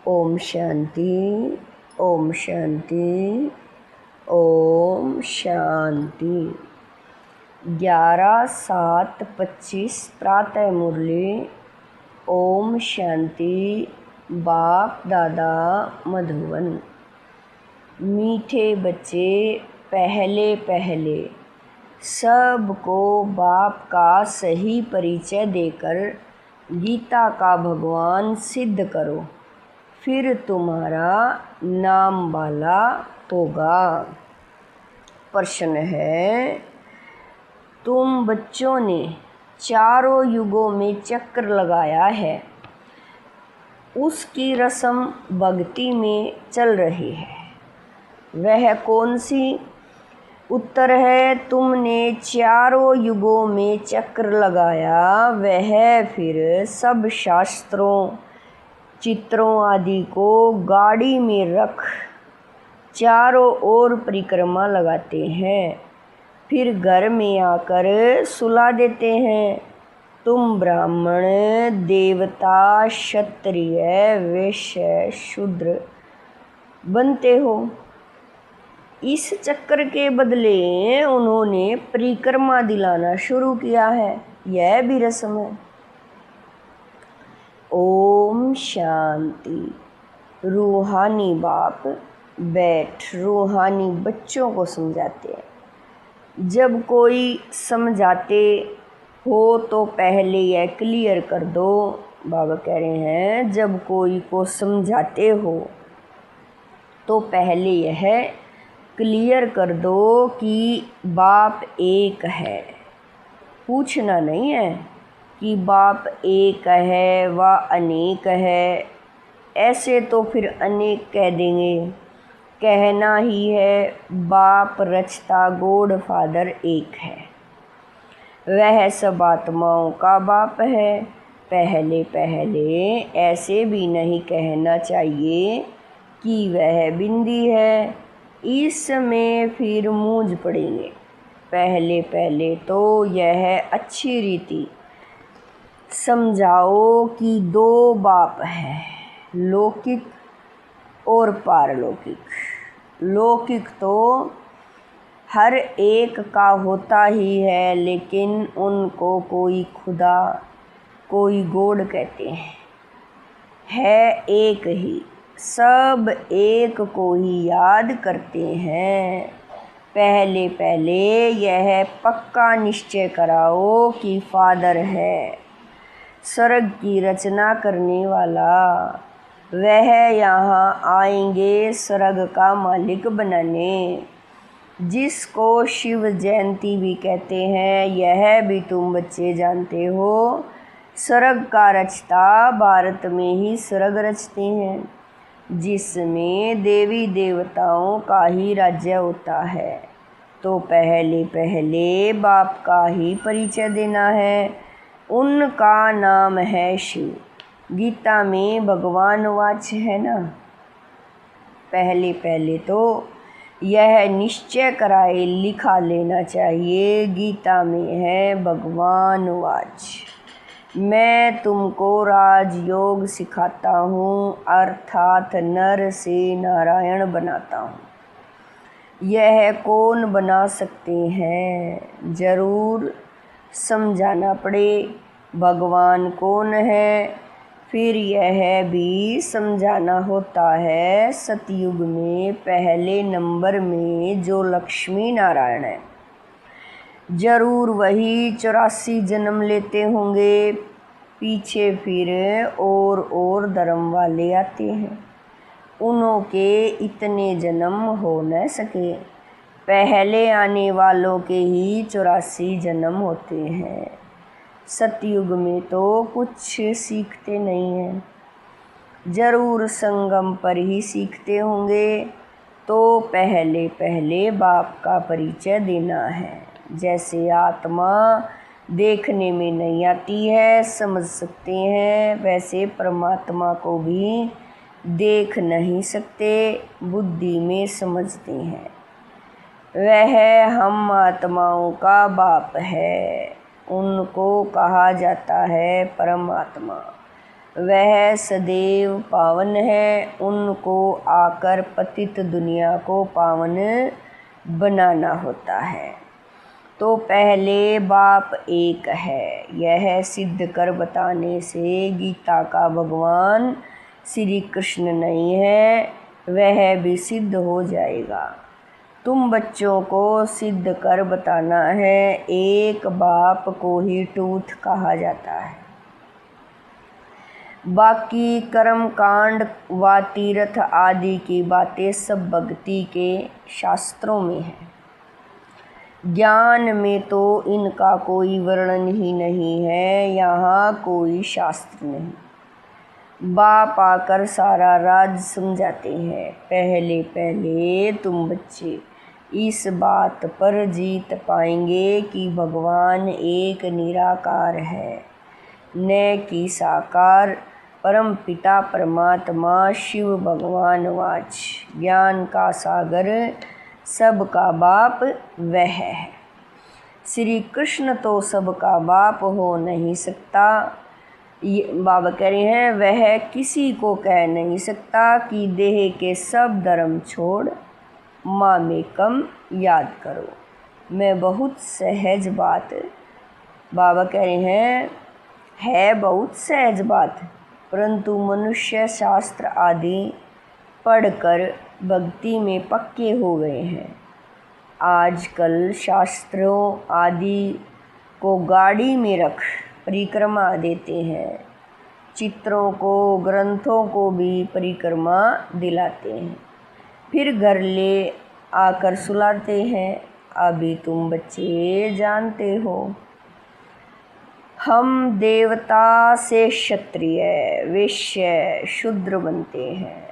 ओम शांति, ओम शांति, ओम शांति। 11/7/25 प्रातः मुरली। ओम शांति। बाप दादा मधुबन। मीठे बच्चे, पहले पहले सबको बाप का सही परिचय देकर गीता का भगवान सिद्ध करो, फिर तुम्हारा नाम वाला होगा। प्रश्न है, तुम बच्चों ने चारों युगों में चक्र लगाया है, उसकी रस्म भक्ति में चल रही है, वह कौन सी? उत्तर है, तुमने चारों युगों में चक्र लगाया, वह फिर सब शास्त्रों चित्रों आदि को गाड़ी में रख चारों ओर परिक्रमा लगाते हैं, फिर घर में आकर सुला देते हैं। तुम ब्राह्मण, देवता, क्षत्रिय, वैश्य, शूद्र बनते हो। इस चक्र के बदले उन्होंने परिक्रमा दिलाना शुरू किया है, यह भी रस्म है। ओम शांति। रूहानी बाप बैठ रूहानी बच्चों को समझाते हैं। जब कोई समझाते हो तो पहले यह क्लियर कर दो। बाबा कह रहे हैं, जब कोई को समझाते हो तो पहले यह क्लियर कर दो कि बाप एक है। पूछना नहीं है कि बाप एक है व अनेक है, ऐसे तो फिर अनेक कह देंगे। कहना ही है बाप रचता गॉड फादर एक है, वह सब आत्माओं का बाप है। पहले पहले ऐसे भी नहीं कहना चाहिए कि वह बिंदी है, इसमें फिर मूंझ पड़ेंगे। पहले पहले तो यह अच्छी रीति समझाओ कि दो बाप है, लौकिक और पारलौकिक। लौकिक तो हर एक का होता ही है, लेकिन उनको कोई खुदा कोई गॉड कहते हैं। है एक ही, सब एक को ही याद करते हैं। पहले पहले यह पक्का निश्चय कराओ कि फादर है, स्वर्ग की रचना करने वाला। वह यहाँ आएंगे स्वर्ग का मालिक बनाने, जिसको शिव जयंती भी कहते हैं। यह भी तुम बच्चे जानते हो। स्वर्ग का रचता भारत में ही स्वर्ग रचते हैं, जिसमें देवी देवताओं का ही राज्य होता है। तो पहले पहले बाप का ही परिचय देना है। उनका नाम है शिव। गीता में भगवान वाच है ना। पहले पहले तो यह निश्चय कराए लिखा लेना चाहिए, गीता में है भगवान वाच। मैं तुमको राजयोग सिखाता हूँ, अर्थात नर से नारायण बनाता हूँ। यह कौन बना सकते हैं? जरूर समझाना पड़े भगवान कौन है। फिर यह भी समझाना होता है, सतयुग में पहले नंबर में जो लक्ष्मी नारायण है, जरूर वही 84 जन्म लेते होंगे। पीछे फिर और धर्म वाले आते हैं, उन्हों के इतने जन्म हो न सके। पहले आने वालों के ही 84 जन्म होते हैं। सतयुग में तो कुछ सीखते नहीं हैं, जरूर संगम पर ही सीखते होंगे। तो पहले पहले बाप का परिचय देना है। जैसे आत्मा देखने में नहीं आती है, समझ सकते हैं, वैसे परमात्मा को भी देख नहीं सकते, बुद्धि में समझते हैं। वह हम आत्माओं का बाप है, उनको कहा जाता है परमात्मा। वह सदैव पावन है, उनको आकर पतित दुनिया को पावन बनाना होता है। तो पहले बाप एक है, यह सिद्ध कर बताने से गीता का भगवान श्री कृष्ण नहीं है, वह भी सिद्ध हो जाएगा। तुम बच्चों को सिद्ध कर बताना है, एक बाप को ही टूथ कहा जाता है। बाकी कर्म कांड व तीर्थ आदि की बातें सब भक्ति के शास्त्रों में है। ज्ञान में तो इनका कोई वर्णन ही नहीं है, यहाँ कोई शास्त्र नहीं। बाप आकर सारा राज समझाते हैं। पहले पहले तुम बच्चे इस बात पर जीत पाएंगे कि भगवान एक निराकार है, न कि साकार। परम पिता परमात्मा शिव भगवान वाच, ज्ञान का सागर, सबका बाप वह है। श्री कृष्ण तो सबका बाप हो नहीं सकता। ये बाबा कह रहे हैं, वह किसी को कह नहीं सकता कि देह के सब धर्म छोड़ माँ में कम याद करो। मैं बहुत सहज बात, बाबा कह रहे हैं, है बहुत सहज बात, परंतु मनुष्य शास्त्र आदि पढ़कर भक्ति में पक्के हो गए हैं। आजकल शास्त्रों आदि को गाड़ी में रख परिक्रमा देते हैं, चित्रों को ग्रंथों को भी परिक्रमा दिलाते हैं, फिर घर ले आकर सुलाते हैं। अभी तुम बच्चे जानते हो, हम देवता से क्षत्रिय वैश्य शूद्र बनते हैं।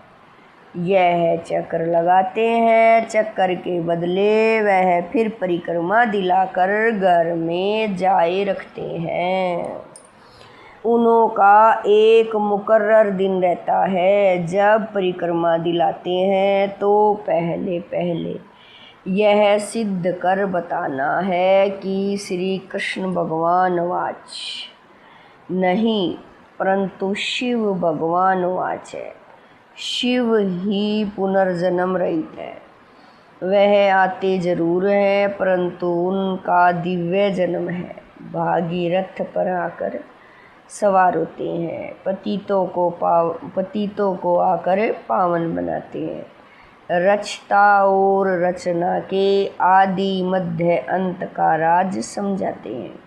यह चक्र लगाते हैं, चक्कर के बदले वह फिर परिक्रमा दिलाकर घर में जाए रखते हैं। उन्हों का एक मुकर्रर दिन रहता है जब परिक्रमा दिलाते हैं, तो पहले पहले यह सिद्ध कर बताना है कि श्री कृष्ण भगवान वाच नहीं, परंतु शिव भगवान वाच है। शिव ही पुनर्जन्म रहित है। वह आते जरूर हैं, परंतु उनका दिव्य जन्म है। भागीरथ पर आकर सवार होते हैं, पतितों को आकर पावन बनाते हैं। रचता और रचना के आदि मध्य अंत का राज समझाते हैं।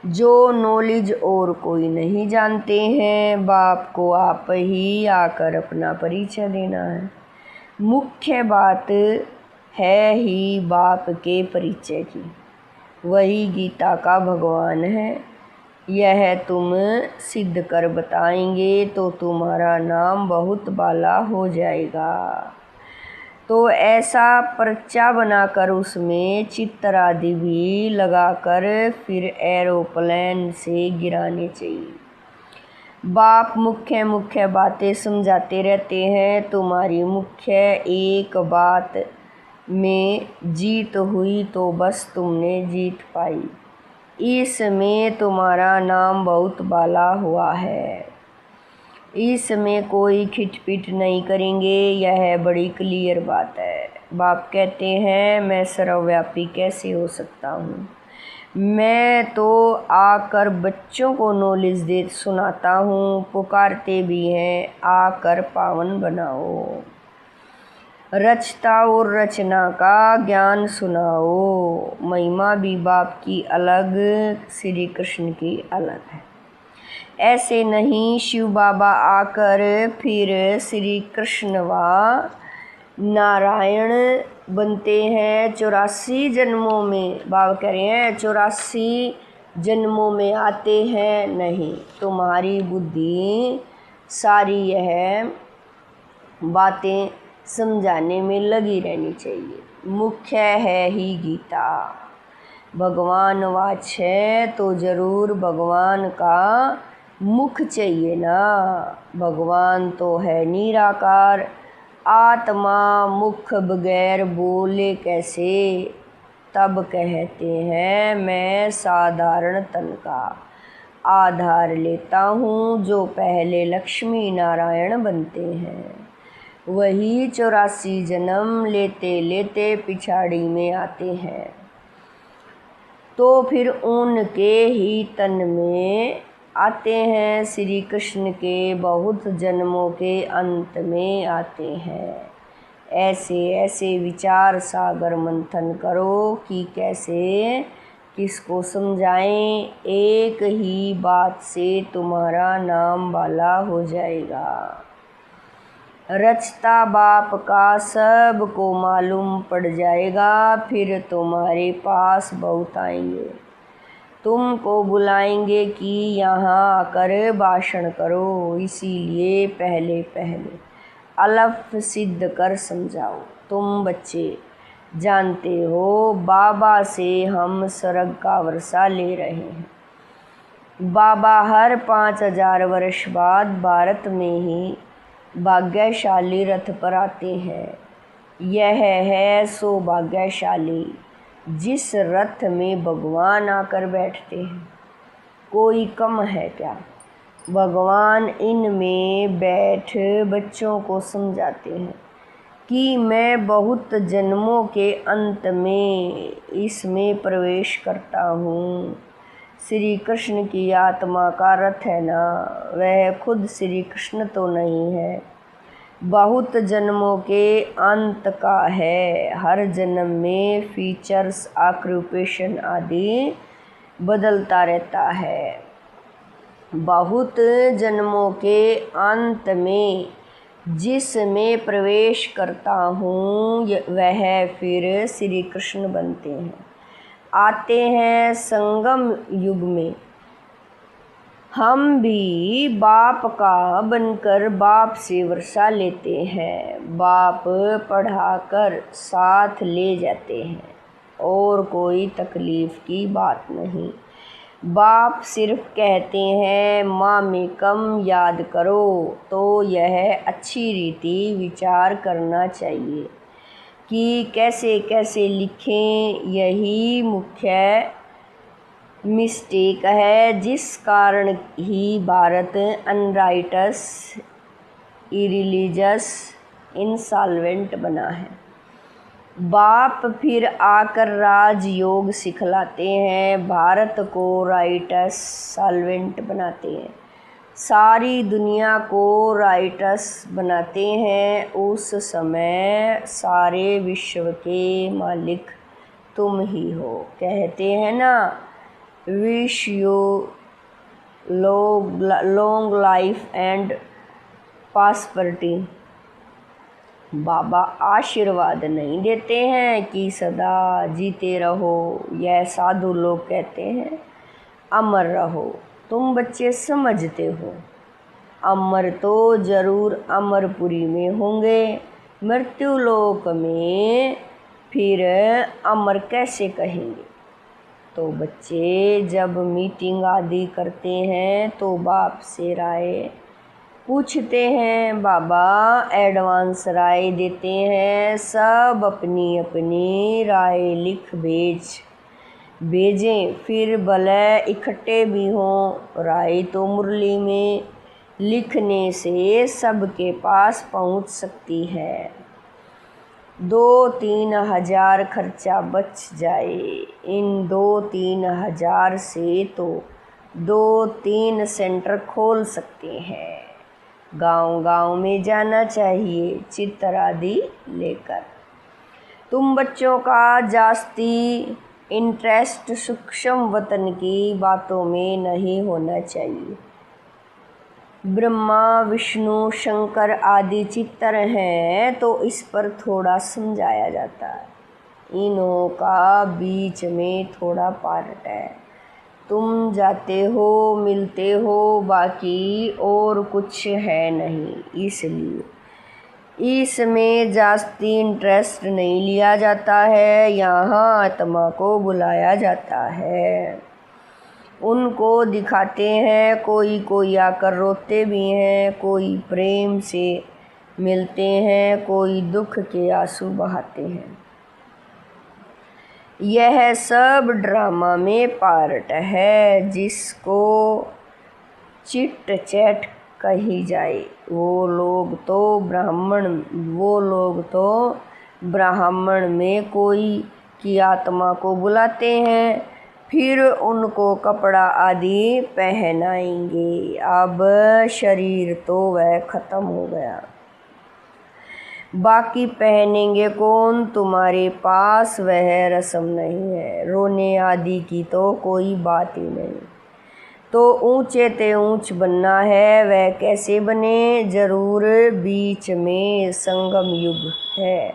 जो नॉलेज और कोई नहीं जानते हैं, बाप को आप ही आकर अपना परिचय देना है। मुख्य बात है ही बाप के परिचय की, वही गीता का भगवान है। यह तुम सिद्ध कर बताएंगे तो तुम्हारा नाम बहुत बाला हो जाएगा। तो ऐसा पर्चा बनाकर उसमें चित्र आदि भी लगाकर फिर एरोप्लेन से गिराने चाहिए। बाप मुख्य मुख्य बातें समझाते रहते हैं। तुम्हारी मुख्य एक बात में जीत हुई तो बस तुमने जीत पाई। इसमें तुम्हारा नाम बहुत बाला हुआ है। इसमें कोई खिटपिट नहीं करेंगे, यह बड़ी क्लियर बात है। बाप कहते हैं, मैं सर्वव्यापी कैसे हो सकता हूँ? मैं तो आकर बच्चों को नॉलेज दे सुनाता हूँ, पुकारते भी हैं, आकर पावन बनाओ। रचता और रचना का ज्ञान सुनाओ। महिमा भी बाप की अलग, श्री कृष्ण की अलग है। ऐसे नहीं शिव बाबा आकर फिर श्री कृष्ण व नारायण बनते हैं 84 जन्मों में। बाबा कह रहे हैं 84 जन्मों में आते हैं नहीं। तुम्हारी बुद्धि सारी यह बातें समझाने में लगी रहनी चाहिए। मुख्य है ही गीता। भगवान वाच है तो ज़रूर भगवान का मुख चाहिए ना। भगवान तो है निराकार, आत्मा मुख बगैर बोले कैसे? तब कहते हैं मैं साधारण तन का, आधार लेता हूँ जो पहले लक्ष्मी नारायण बनते हैं, वही 84 जन्म लेते लेते पिछाड़ी में आते हैं, तो फिर उनके ही तन में आते हैं। श्री कृष्ण के बहुत जन्मों के अंत में आते हैं। ऐसे ऐसे विचार सागर मंथन करो कि कैसे किसको समझाएं, एक ही बात से तुम्हारा नाम वाला हो जाएगा। रचता बाप का सबको मालूम पड़ जाएगा, फिर तुम्हारे पास बहुत आएंगे, तुमको बुलाएंगे कि यहाँ आकर भाषण करो। इसीलिए पहले पहले अलफ सिद्ध कर समझाओ। तुम बच्चे जानते हो बाबा से हम स्वर्ग का वर्षा ले रहे हैं। बाबा हर 5000 वर्ष बाद भारत में ही भाग्यशाली रथ पर आते हैं। यह है सौभाग्यशाली जिस रथ में भगवान आकर बैठते हैं। कोई कम है क्या? भगवान इनमें बैठ बच्चों को समझाते हैं कि मैं बहुत जन्मों के अंत में इसमें प्रवेश करता हूँ। श्री कृष्ण की आत्मा का रथ है ना, वह खुद श्री कृष्ण तो नहीं है, बहुत जन्मों के अंत का है। हर जन्म में फीचर्स ऑक्यूपेशन आदि बदलता रहता है। बहुत जन्मों के अंत में जिसमें प्रवेश करता हूँ वह फिर श्री कृष्ण बनते हैं, आते हैं संगम युग में। हम भी बाप का बनकर बाप से वर्षा लेते हैं। बाप पढ़ाकर साथ ले जाते हैं और कोई तकलीफ़ की बात नहीं। बाप सिर्फ कहते हैं माँ में कम याद करो, तो यह अच्छी रीति विचार करना चाहिए कि कैसे कैसे लिखें। यही मुख्य मिस्टेक है जिस कारण ही भारत अनराइटस इरिलीजियस इंसॉल्वेंट बना है। बाप फिर आकर राजयोग सिखलाते हैं, भारत को राइटस सॉल्वेंट बनाते हैं, सारी दुनिया को राइटस बनाते हैं। उस समय सारे विश्व के मालिक तुम ही हो। कहते हैं ना, wish you long life and prosperity. बाबा आशीर्वाद नहीं देते हैं कि सदा जीते रहो। यह साधु लोग कहते हैं अमर रहो। तुम बच्चे समझते हो, अमर तो जरूर अमरपुरी में होंगे, मृत्यु लोक में फिर अमर कैसे कहेंगे। तो बच्चे जब मीटिंग आदि करते हैं तो बाप से राय पूछते हैं, बाबा एडवांस राय देते हैं। सब अपनी अपनी राय लिख भेजें, फिर भले इकट्ठे भी हों। राय तो मुरली में लिखने से सबके पास पहुंच सकती है। 2-3 हज़ार खर्चा बच जाए। इन 2-3 हज़ार से तो 2-3 सेंटर खोल सकते हैं। गांव गांव में जाना चाहिए चित्र आदि लेकर। तुम बच्चों का जास्ती इंटरेस्ट सूक्ष्म वतन की बातों में नहीं होना चाहिए। ब्रह्मा विष्णु शंकर आदि चित्र हैं तो इस पर थोड़ा समझाया जाता है। इन्हों का बीच में थोड़ा पार्ट है। तुम जाते हो मिलते हो, बाकी और कुछ है नहीं। इसलिए इसमें जास्ती इंटरेस्ट नहीं लिया जाता है। यहाँ आत्मा को बुलाया जाता है, उनको दिखाते हैं। कोई कोई आकर रोते भी हैं, कोई प्रेम से मिलते हैं, कोई दुख के आंसू बहाते हैं। यह सब ड्रामा में पार्ट है जिसको चिट चैट कही जाए। वो लोग तो ब्राह्मण में कोई की आत्मा को बुलाते हैं, फिर उनको कपड़ा आदि पहनाएंगे। अब शरीर तो वह खत्म हो गया, बाकी पहनेंगे कौन? तुम्हारे पास वह रस्म नहीं है। रोने आदि की तो कोई बात ही नहीं। तो ऊंचे ते ऊंच बनना है, वह कैसे बने? जरूर बीच में संगम युग है,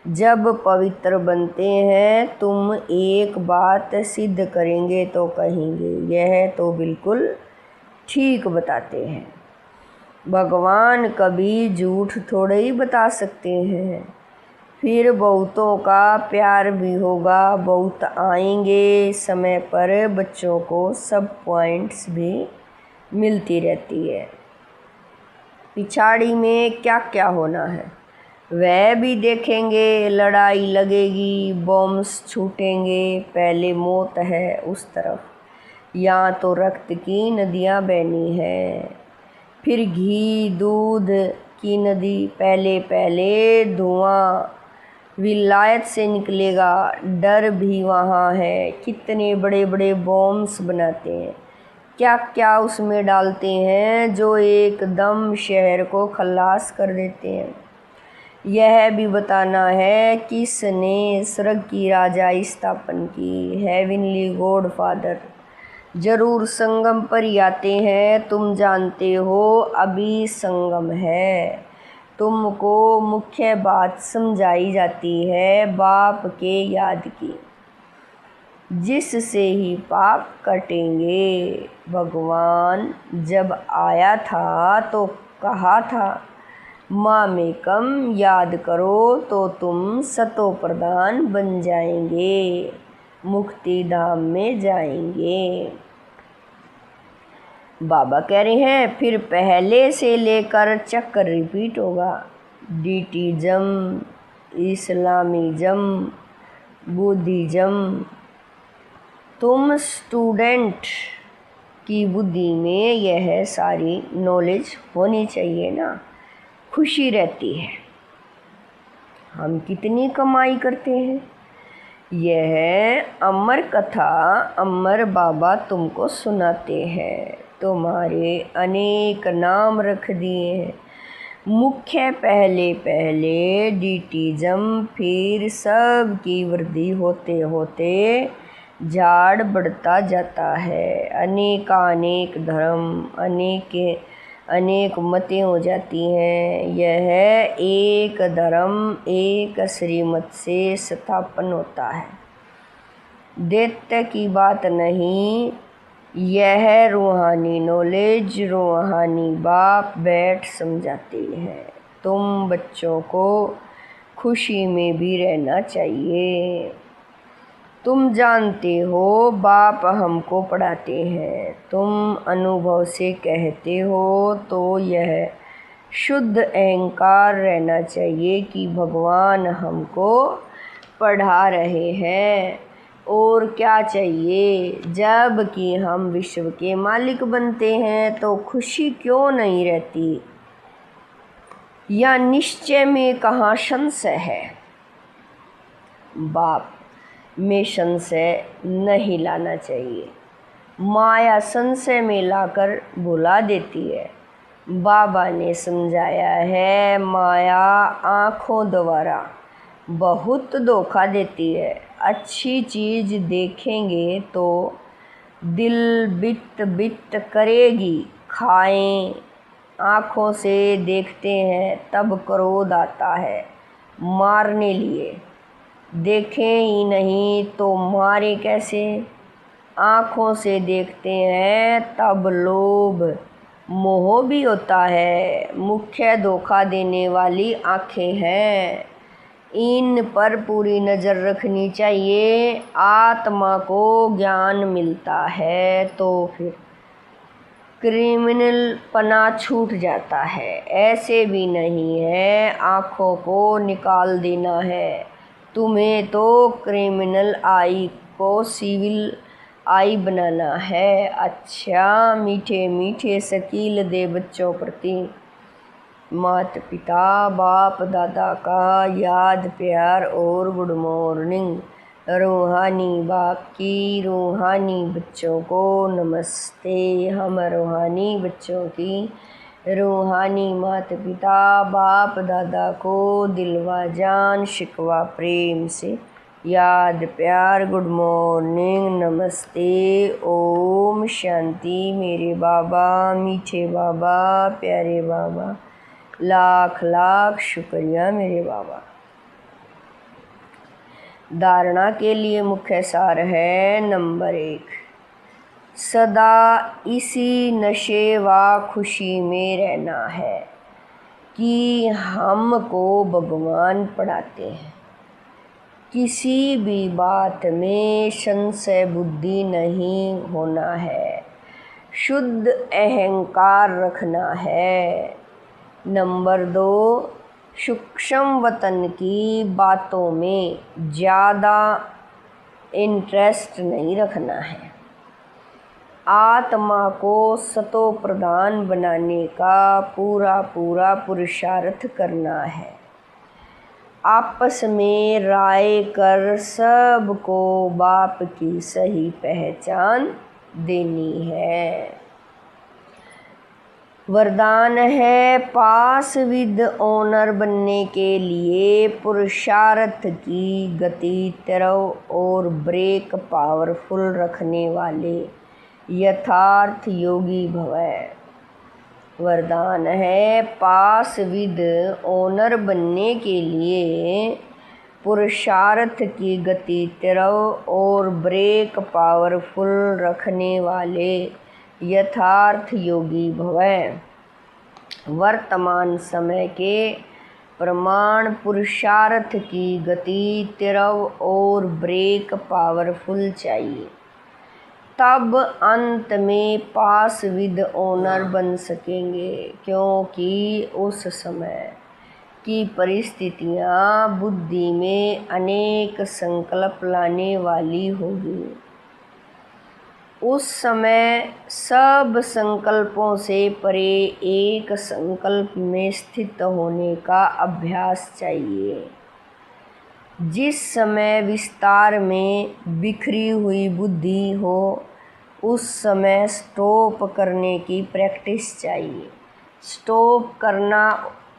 जब पवित्र बनते हैं। तुम एक बात सिद्ध करेंगे तो कहेंगे यह तो बिल्कुल ठीक बताते हैं। भगवान कभी झूठ थोड़े ही बता सकते हैं। फिर बहुतों का प्यार भी होगा, बहुत आएंगे समय पर। बच्चों को सब पॉइंट्स भी मिलती रहती है। पिछाड़ी में क्या क्या होना है वह भी देखेंगे। लड़ाई लगेगी, बॉम्ब्स छूटेंगे, पहले मौत है उस तरफ, यहाँ तो रक्त की नदियाँ बहनी है। फिर घी दूध की नदी, पहले धुआं विलायत से निकलेगा। डर भी वहाँ है, कितने बड़े बड़े बॉम्ब्स बनाते हैं, क्या क्या उसमें डालते हैं जो एकदम शहर को खल्लास कर देते हैं। यह भी बताना है किसने स्वर्ग की राजाई स्थापन की। हेवनली गॉड फादर जरूर संगम पर ही आते हैं। तुम जानते हो अभी संगम है। तुमको मुख्य बात समझाई जाती है बाप के याद की, जिससे ही पाप कटेंगे। भगवान जब आया था तो कहा था मामेकम याद करो तो तुम सतो प्रधान बन जाएंगे, मुक्ति धाम में जाएंगे। बाबा कह रहे हैं फिर पहले से लेकर चक्कर रिपीट होगा। डीटिज्म, इस्लामिज्म, बुद्धिज्म। तुम स्टूडेंट की बुद्धि में यह सारी नॉलेज होनी चाहिए ना, खुशी रहती है। हम कितनी कमाई करते हैं, यह अमर कथा अमर बाबा तुमको सुनाते हैं। तुम्हारे अनेक नाम रख दिए हैं। मुख्य पहले डीटिज्म, फिर सब की वृद्धि होते होते झाड़ बढ़ता जाता है। अनेक धर्म, अनेक मतें हो जाती हैं। यह एक धर्म एक श्रीमत से स्थापन होता है। दैत्य की बात नहीं, यह रूहानी नॉलेज रूहानी बाप बैठ समझाते हैं। तुम बच्चों को खुशी में भी रहना चाहिए। तुम जानते हो बाप हमको पढ़ाते हैं, तुम अनुभव से कहते हो, तो यह शुद्ध अहंकार रहना चाहिए कि भगवान हमको पढ़ा रहे हैं। और क्या चाहिए? जब कि हम विश्व के मालिक बनते हैं तो खुशी क्यों नहीं रहती? या निश्चय में कहाँ संशय है? बाप में संशय नहीं लाना चाहिए। माया संशय में लाकर भुला देती है। बाबा ने समझाया है माया आँखों द्वारा बहुत धोखा देती है। अच्छी चीज़ देखेंगे तो दिल बिट करेगी। खाएं, आँखों से देखते हैं तब क्रोध आता है मारने लिए, देखें ही नहीं तो मारे कैसे? आँखों से देखते हैं तब लोभ मोह भी होता है। मुख्य धोखा देने वाली आँखें हैं, इन पर पूरी नज़र रखनी चाहिए। आत्मा को ज्ञान मिलता है तो फिर क्रिमिनल पना छूट जाता है। ऐसे भी नहीं है आँखों को निकाल देना है तुम्हें, तो क्रिमिनल आई को सिविल आई बनाना है। अच्छा मीठे मीठे शकील दे बच्चों प्रति माता पिता बाप दादा का याद प्यार और गुड मॉर्निंग। रूहानी बाप की रूहानी बच्चों को नमस्ते। हम रूहानी बच्चों की रूहानी माता पिता बाप दादा को दिलवा जान शिकवा प्रेम से याद प्यार गुड मॉर्निंग नमस्ते। ओम शांति। मेरे बाबा मीठे बाबा प्यारे बाबा, लाख लाख शुक्रिया मेरे बाबा। धारणा के लिए मुख्य सार है। नंबर 1, सदा इसी नशे व खुशी में रहना है कि हमको भगवान पढ़ाते हैं। किसी भी बात में संशय बुद्धि नहीं होना है। शुद्ध अहंकार रखना है। नंबर 2, सूक्ष्म वतन की बातों में ज़्यादा इंटरेस्ट नहीं रखना है। आत्मा को सतो प्रधान बनाने का पूरा पुरुषार्थ करना है। आपस में राय कर सबको बाप की सही पहचान देनी है। वरदान है पास विद ऑनर बनने के लिए पुरुषार्थ की गति तेरव और ब्रेक पावरफुल रखने वाले यथार्थ योगी भव। वरदान है पास विद ऑनर बनने के लिए पुरुषार्थ की गति तेरव और ब्रेक पावरफुल रखने वाले यथार्थ योगी भव। वर्तमान समय के प्रमाण पुरुषार्थ की गति तेरव और ब्रेक पावरफुल चाहिए, तब अंत में पास विद ऑनर बन सकेंगे। क्योंकि उस समय की परिस्थितियाँ बुद्धि में अनेक संकल्प लाने वाली होगी। उस समय सब संकल्पों से परे एक संकल्प में स्थित होने का अभ्यास चाहिए। जिस समय विस्तार में बिखरी हुई बुद्धि हो, उस समय स्टॉप करने की प्रैक्टिस चाहिए। स्टॉप करना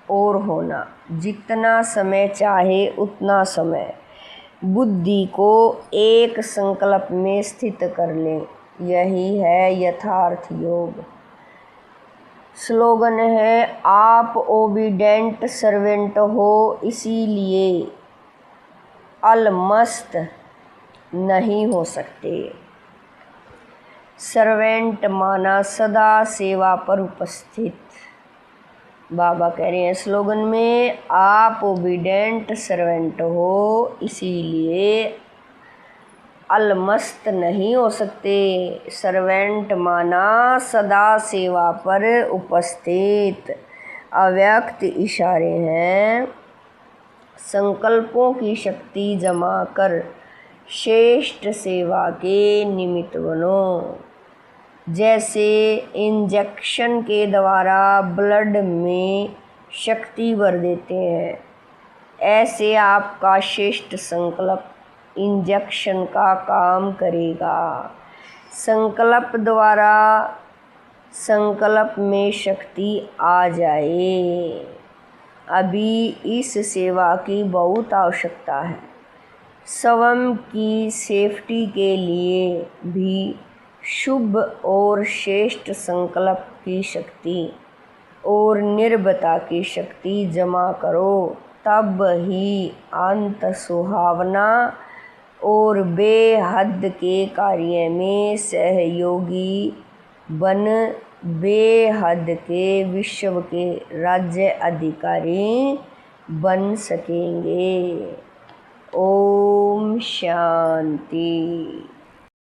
और होना, जितना समय चाहे उतना समय बुद्धि को एक संकल्प में स्थित कर लें, यही है यथार्थ योग। स्लोगन है आप ओबीडेंट सर्वेंट हो, इसीलिए अलमस्त नहीं हो सकते। सर्वेंट माना सदा सेवा पर उपस्थित। बाबा कह रहे हैं स्लोगन में आप ओबीडेंट सर्वेंट हो, इसीलिए अलमस्त नहीं हो सकते। सर्वेंट माना सदा सेवा पर उपस्थित। अव्यक्त इशारे हैं। संकल्पों की शक्ति जमा कर श्रेष्ठ सेवा के निमित्त बनो। जैसे इंजेक्शन के द्वारा ब्लड में शक्ति भर देते हैं, ऐसे आपका श्रेष्ठ संकल्प इंजेक्शन का काम करेगा। संकल्प द्वारा संकल्प में शक्ति आ जाए। अभी इस सेवा की बहुत आवश्यकता है। स्वयं की सेफ्टी के लिए भी शुभ और श्रेष्ठ संकल्प की शक्ति और निर्भयता की शक्ति जमा करो, तब ही अंत सुहावना और बेहद के कार्य में सहयोगी बन बेहद के विश्व के राज्य अधिकारी बन सकेंगे। ओम शांति।